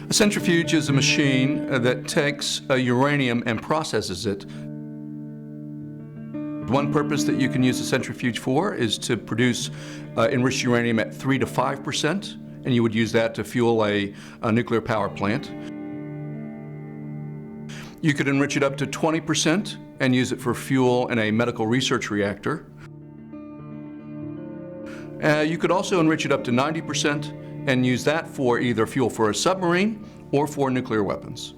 A centrifuge is a machine that takes uranium and processes it. One purpose that you can use a centrifuge for is to produce enriched uranium at 3 to 5%, and you would use that to fuel a nuclear power plant. You could enrich it up to 20% and use it for fuel in a medical research reactor. You could also enrich it up to 90% and use that for either fuel for a submarine or for nuclear weapons.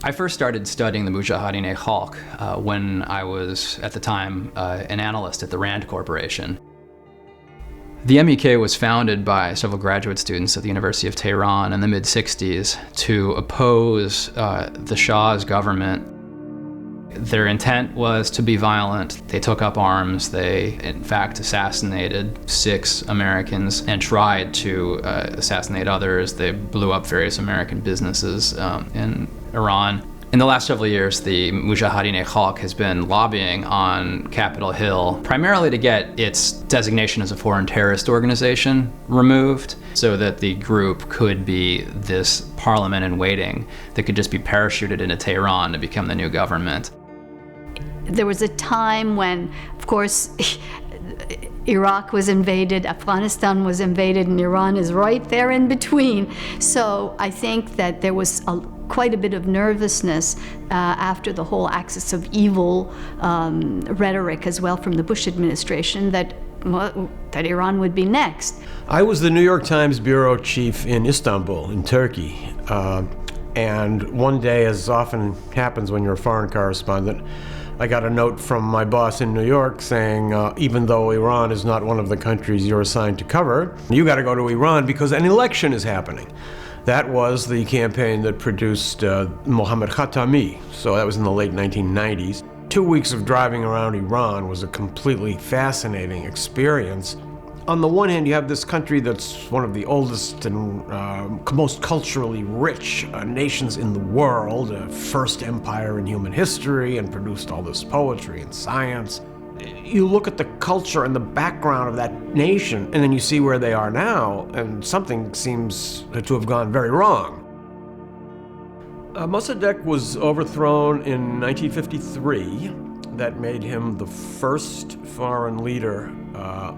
I first started studying the Mujahideen Khalq when I was, at the time, an analyst at the RAND Corporation. The MEK was founded by several graduate students at the University of Tehran in the mid-60s to oppose the Shah's government. Their intent was to be violent. They took up arms. They, in fact, assassinated 6 Americans and tried to assassinate others. They blew up various American businesses in Iran. In the last several years, the Mujahideen Khalq has been lobbying on Capitol Hill primarily to get its designation as a foreign terrorist organization removed so that the group could be this parliament in waiting that could just be parachuted into Tehran to become the new government. There was a time when, of course, Iraq was invaded, Afghanistan was invaded, and Iran is right there in between. So I think that there was quite a bit of nervousness after the whole axis of evil rhetoric as well from the Bush administration that Iran would be next. I was the New York Times bureau chief in Istanbul, in Turkey. And one day, as often happens when you're a foreign correspondent, I got a note from my boss in New York saying, even though Iran is not one of the countries you're assigned to cover, you got to go to Iran because an election is happening. That was the campaign that produced Mohammad Khatami. So that was in the late 1990s. 2 weeks of driving around Iran was a completely fascinating experience. On the one hand, you have this country that's one of the oldest and most culturally rich nations in the world, first empire in human history, and produced all this poetry and science. You look at the culture and the background of that nation, and then you see where they are now, and something seems to have gone very wrong. Mossadegh was overthrown in 1953. That made him the first foreign leader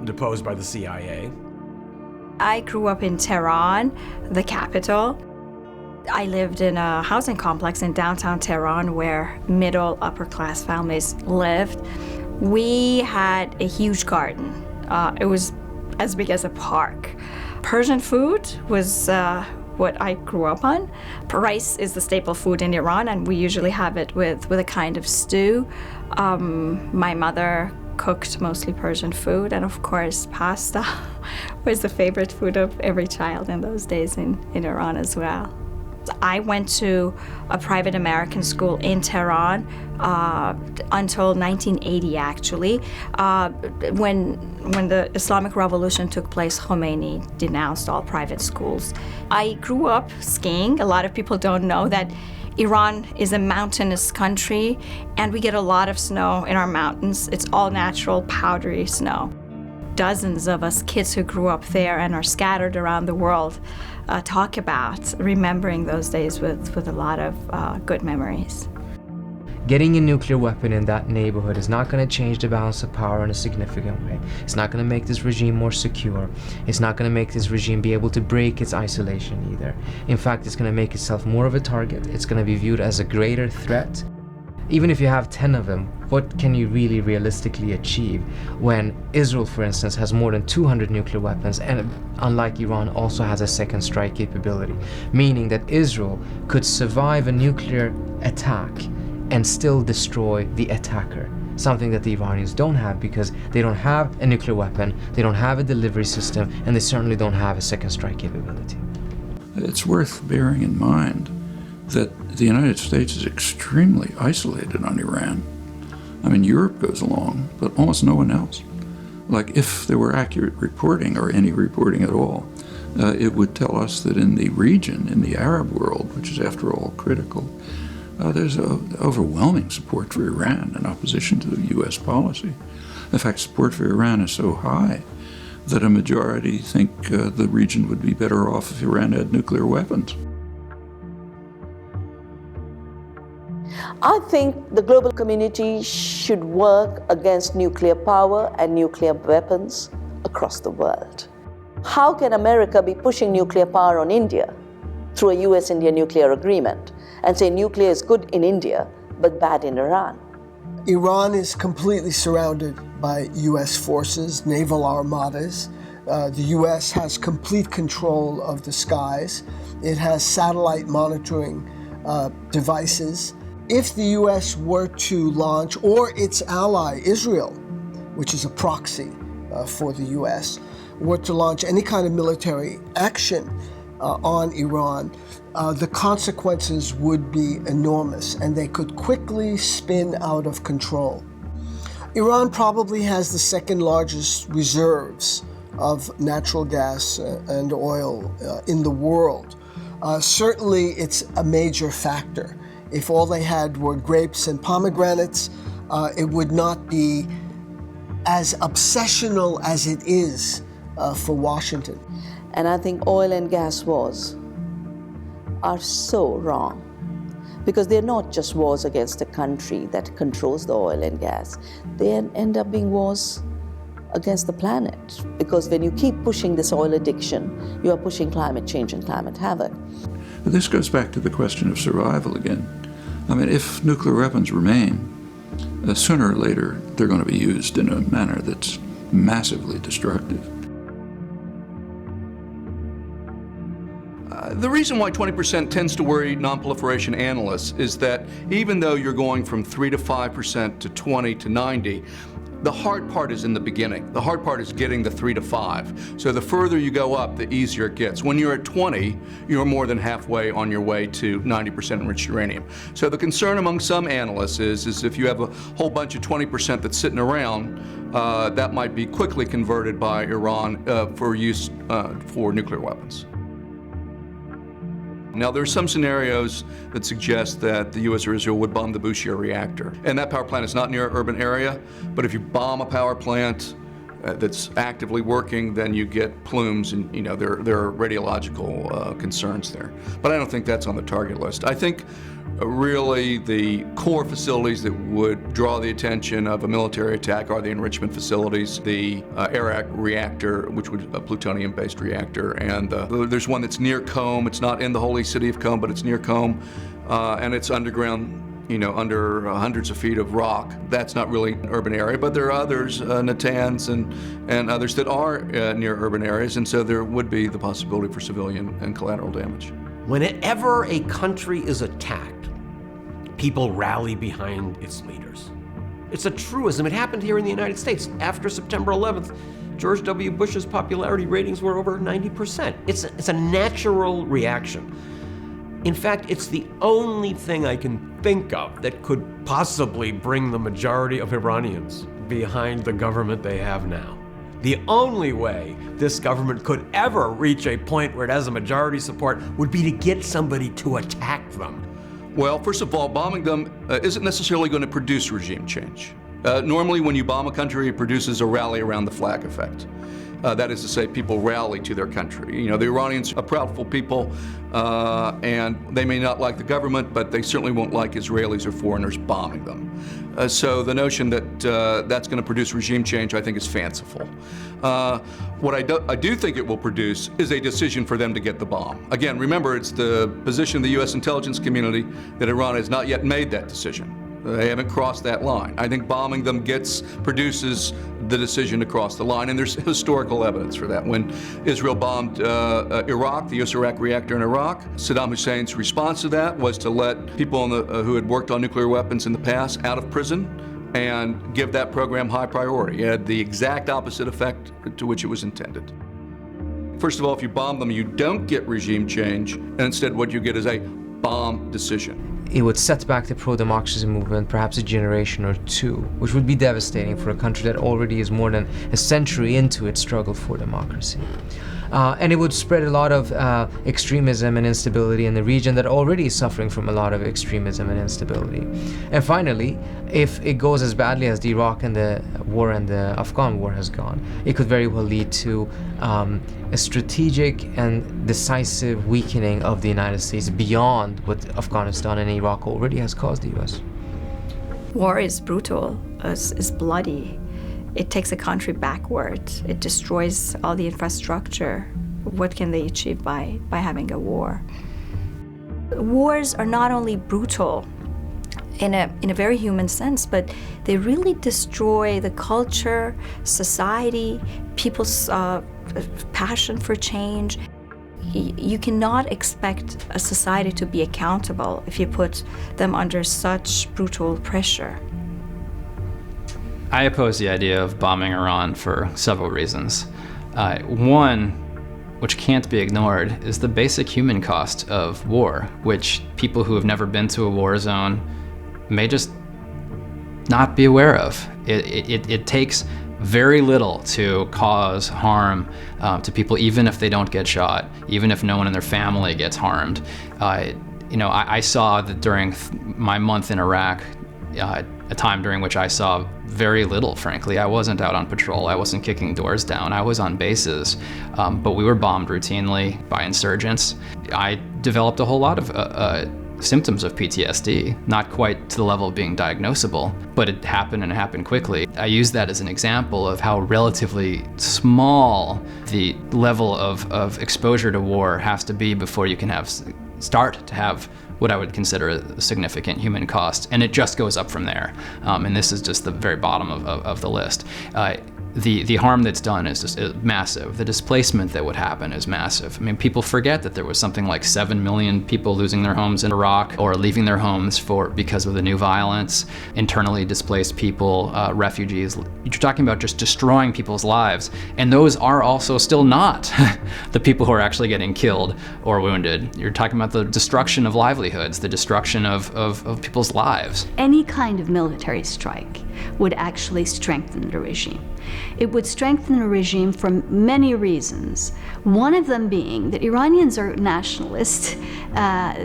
deposed by the CIA. I grew up in Tehran, the capital. I lived in a housing complex in downtown Tehran where middle, upper class families lived. We had a huge garden. It was as big as a park. Persian food was what I grew up on. Rice is the staple food in Iran, and we usually have it with a kind of stew. My mother cooked mostly Persian food, and of course pasta was the favorite food of every child in those days in Iran as well. I went to a private American school in Tehran until 1980, actually. When the Islamic Revolution took place, Khomeini denounced all private schools. I grew up skiing. A lot of people don't know that Iran is a mountainous country, and we get a lot of snow in our mountains. It's all natural, powdery snow. Dozens of us kids who grew up there and are scattered around the world talk about remembering those days with a lot of good memories. Getting a nuclear weapon in that neighborhood is not going to change the balance of power in a significant way. It's not going to make this regime more secure. It's not going to make this regime be able to break its isolation either. In fact, it's going to make itself more of a target. It's going to be viewed as a greater threat. Even if you have 10 of them, what can you really realistically achieve when Israel, for instance, has more than 200 nuclear weapons and, unlike Iran, also has a second strike capability, meaning that Israel could survive a nuclear attack and still destroy the attacker, something that the Iranians don't have because they don't have a nuclear weapon, they don't have a delivery system, and they certainly don't have a second strike capability. It's worth bearing in mind that the United States is extremely isolated on Iran. I mean, Europe goes along, but almost no one else. Like, if there were accurate reporting, or any reporting at all, it would tell us that in the region, in the Arab world, which is after all critical, there's overwhelming support for Iran in opposition to the U.S. policy. In fact, support for Iran is so high that a majority think the region would be better off if Iran had nuclear weapons. I think the global community should work against nuclear power and nuclear weapons across the world. How can America be pushing nuclear power on India through a US-India nuclear agreement and say nuclear is good in India but bad in Iran? Iran is completely surrounded by US forces, naval armadas. The US has complete control of the skies. It has satellite monitoring devices. If the US were to launch, or its ally Israel, which is a proxy for the US, were to launch any kind of military action on Iran, the consequences would be enormous, and they could quickly spin out of control. Iran probably has the second largest reserves of natural gas and oil in the world. Certainly, it's a major factor. If all they had were grapes and pomegranates, it would not be as obsessional as it is for Washington. And I think oil and gas wars are so wrong, because they're not just wars against a country that controls the oil and gas. They end up being wars against the planet, because when you keep pushing this oil addiction, you are pushing climate change and climate havoc. But this goes back to the question of survival again. I mean, if nuclear weapons remain, sooner or later they're going to be used in a manner that's massively destructive. The reason why 20% tends to worry nonproliferation analysts is that even though you're going from 3 to 5% to 20 to 90, the hard part is in the beginning. The hard part is getting the 3 to 5. So the further you go up, the easier it gets. When you're at 20, you're more than halfway on your way to 90% enriched uranium. So the concern among some analysts is if you have a whole bunch of 20% that's sitting around, that might be quickly converted by Iran for use for nuclear weapons. Now, there are some scenarios that suggest that the U.S. or Israel would bomb the Bushehr reactor. And that power plant is not near an urban area, but if you bomb a power plant that's actively working, then you get plumes, and there are radiological concerns there. But I don't think that's on the target list. I think really the core facilities that would draw the attention of a military attack are the enrichment facilities, the Arak reactor, which would a plutonium-based reactor, and there's one that's near Qom. It's not in the holy city of Qom, but it's near Qom, and it's underground, under hundreds of feet of rock. That's not really an urban area, but there are others, Natanz and others that are near urban areas, and so there would be the possibility for civilian and collateral damage. Whenever a country is attacked, people rally behind its leaders. It's a truism. It happened here in the United States. After September 11th, George W. Bush's popularity ratings were over 90%. It's a natural reaction. In fact, it's the only thing I can think of that could possibly bring the majority of Iranians behind the government they have now. The only way this government could ever reach a point where it has a majority support would be to get somebody to attack them. Well, first of all, bombing them isn't necessarily going to produce regime change. Normally, when you bomb a country, it produces a rally around the flag effect. That is to say, people rally to their country. The Iranians are proudful people, and they may not like the government, but they certainly won't like Israelis or foreigners bombing them. So the notion that that's going to produce regime change, I think, is fanciful. What I do think it will produce is a decision for them to get the bomb. Again, remember, it's the position of the U.S. intelligence community that Iran has not yet made that decision. They haven't crossed that line. I think bombing them produces the decision to cross the line, and there's historical evidence for that. When Israel bombed Iraq, the US-Iraq reactor in Iraq, Saddam Hussein's response to that was to let people who had worked on nuclear weapons in the past out of prison and give that program high priority. It had the exact opposite effect to which it was intended. First of all, if you bomb them, you don't get regime change, and instead what you get is a bomb decision. It would set back the pro-democracy movement perhaps a generation or two, which would be devastating for a country that already is more than a century into its struggle for democracy. And it would spread a lot of extremism and instability in the region that already is suffering from a lot of extremism and instability. And finally, if it goes as badly as the Iraq and the war and the Afghan war has gone, it could very well lead to a strategic and decisive weakening of the United States beyond what Afghanistan and Iraq already has caused the US. War is brutal, is bloody. It takes a country backward. It destroys all the infrastructure. What can they achieve by having a war? Wars are not only brutal in a very human sense, but they really destroy the culture, society, people's passion for change. You cannot expect a society to be accountable if you put them under such brutal pressure. I oppose the idea of bombing Iran for several reasons. One, which can't be ignored, is the basic human cost of war, which people who have never been to a war zone may just not be aware of. It takes very little to cause harm to people, even if they don't get shot, even if no one in their family gets harmed. I saw that during my month in Iraq, a time during which I saw very little, frankly. I wasn't out on patrol. I wasn't kicking doors down. I was on bases, but we were bombed routinely by insurgents. I developed a whole lot of symptoms of PTSD, not quite to the level of being diagnosable, but it happened and it happened quickly. I use that as an example of how relatively small the level of exposure to war has to be before you can start to have what I would consider a significant human cost, and it just goes up from there. And this is just the very bottom of the list. The harm that's done is just massive. The displacement that would happen is massive. I mean, people forget that there was something like 7 million people losing their homes in Iraq or leaving their homes because of the new violence, internally displaced people, refugees. You're talking about just destroying people's lives, and those are also still not the people who are actually getting killed or wounded. You're talking about the destruction of livelihoods, the destruction of people's lives. Any kind of military strike would actually strengthen the regime. It would strengthen the regime for many reasons. One of them being that Iranians are nationalists,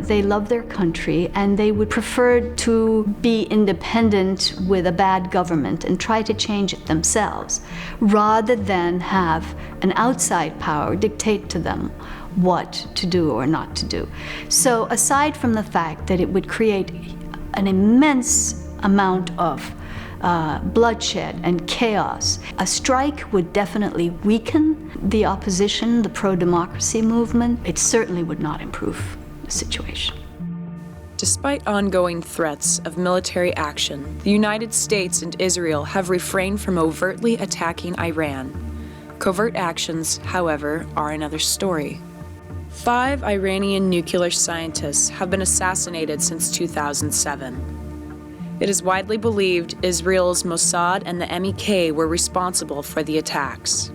they love their country, and they would prefer to be independent with a bad government and try to change it themselves, rather than have an outside power dictate to them what to do or not to do. So aside from the fact that it would create an immense amount of bloodshed and chaos, a strike would definitely weaken the opposition, the pro-democracy movement. It certainly would not improve the situation. Despite ongoing threats of military action, the United States and Israel have refrained from overtly attacking Iran. Covert actions, however, are another story. 5 Iranian nuclear scientists have been assassinated since 2007. It is widely believed Israel's Mossad and the MEK were responsible for the attacks.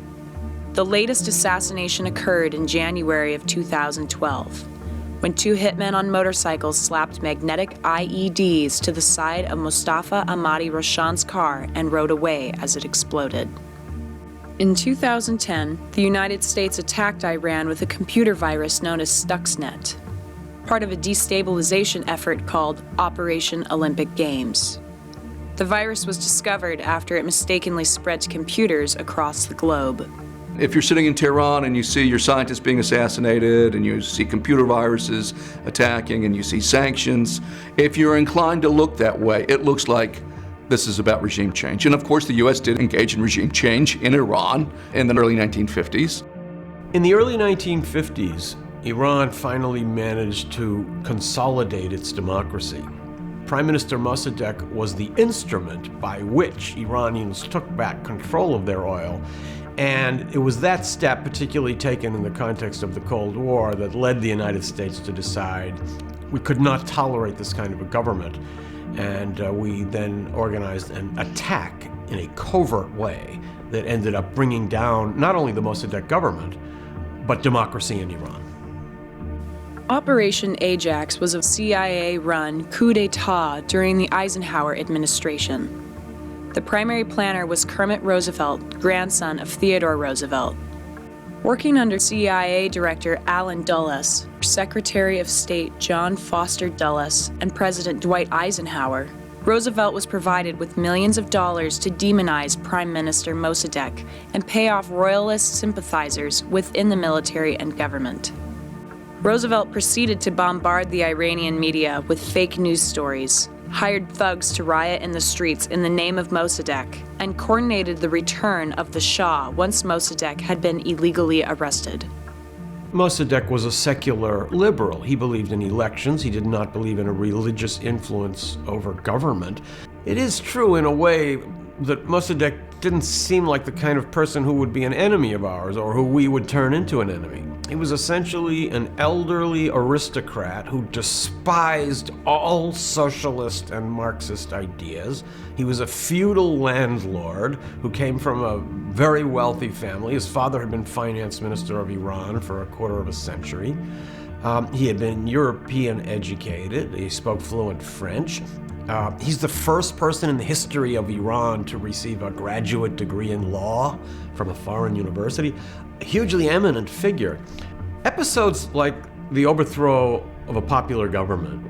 The latest assassination occurred in January of 2012, when 2 hitmen on motorcycles slapped magnetic IEDs to the side of Mostafa Ahmadi Roshan's car and rode away as it exploded. In 2010, the United States attacked Iran with a computer virus known as Stuxnet, part of a destabilization effort called Operation Olympic Games. The virus was discovered after it mistakenly spread to computers across the globe. If you're sitting in Tehran and you see your scientists being assassinated and you see computer viruses attacking and you see sanctions, if you're inclined to look that way, it looks like this is about regime change. And of course, the U.S. did engage in regime change in Iran in the early 1950s. In the early 1950s, Iran finally managed to consolidate its democracy. Prime Minister Mossadegh was the instrument by which Iranians took back control of their oil, and it was that step, particularly taken in the context of the Cold War, that led the United States to decide we could not tolerate this kind of a government, and we then organized an attack in a covert way that ended up bringing down not only the Mossadegh government, but democracy in Iran. Operation Ajax was a CIA-run coup d'etat during the Eisenhower administration. The primary planner was Kermit Roosevelt, grandson of Theodore Roosevelt. Working under CIA Director Allen Dulles, Secretary of State John Foster Dulles, and President Dwight Eisenhower, Roosevelt was provided with millions of dollars to demonize Prime Minister Mossadegh and pay off royalist sympathizers within the military and government. Roosevelt proceeded to bombard the Iranian media with fake news stories, hired thugs to riot in the streets in the name of Mossadegh, and coordinated the return of the Shah once Mossadegh had been illegally arrested. Mossadegh was a secular liberal. He believed in elections. He did not believe in a religious influence over government. It is true in a way that Mossadegh didn't seem like the kind of person who would be an enemy of ours or who we would turn into an enemy. He was essentially an elderly aristocrat who despised all socialist and Marxist ideas. He was a feudal landlord who came from a very wealthy family. His father had been finance minister of Iran for a quarter of a century. He had been European educated. He spoke fluent French. He's the first person in the history of Iran to receive a graduate degree in law from a foreign university. A hugely eminent figure. Episodes like the overthrow of a popular government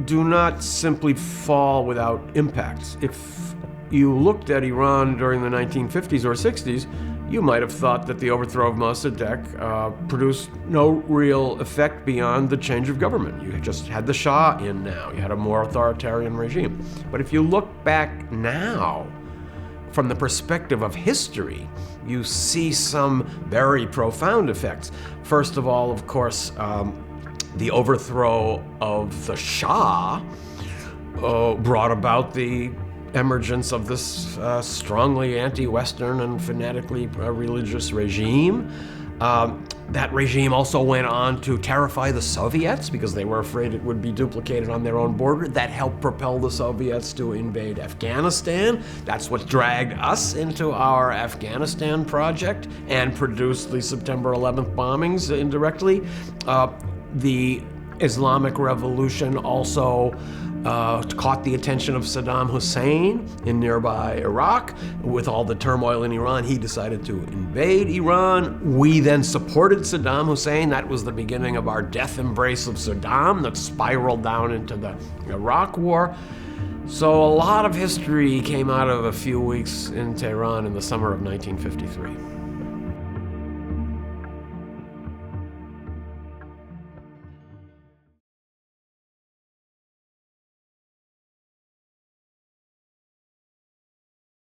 do not simply fall without impacts. If you looked at Iran during the 1950s or 60s, you might have thought that the overthrow of Mossadegh produced no real effect beyond the change of government. You just had the Shah in now. You had a more authoritarian regime. But if you look back now, from the perspective of history, you see some very profound effects. First of all, of course, the overthrow of the Shah brought about the emergence of this strongly anti-Western and fanatically religious regime. That regime also went on to terrify the Soviets because they were afraid it would be duplicated on their own border. That helped propel the Soviets to invade Afghanistan. That's what dragged us into our Afghanistan project and produced the September 11th bombings indirectly. The Islamic Revolution also caught the attention of Saddam Hussein in nearby Iraq. With all the turmoil in Iran, he decided to invade Iran. We then supported Saddam Hussein. That was the beginning of our death embrace of Saddam that spiraled down into the Iraq War. So a lot of history came out of a few weeks in Tehran in the summer of 1953.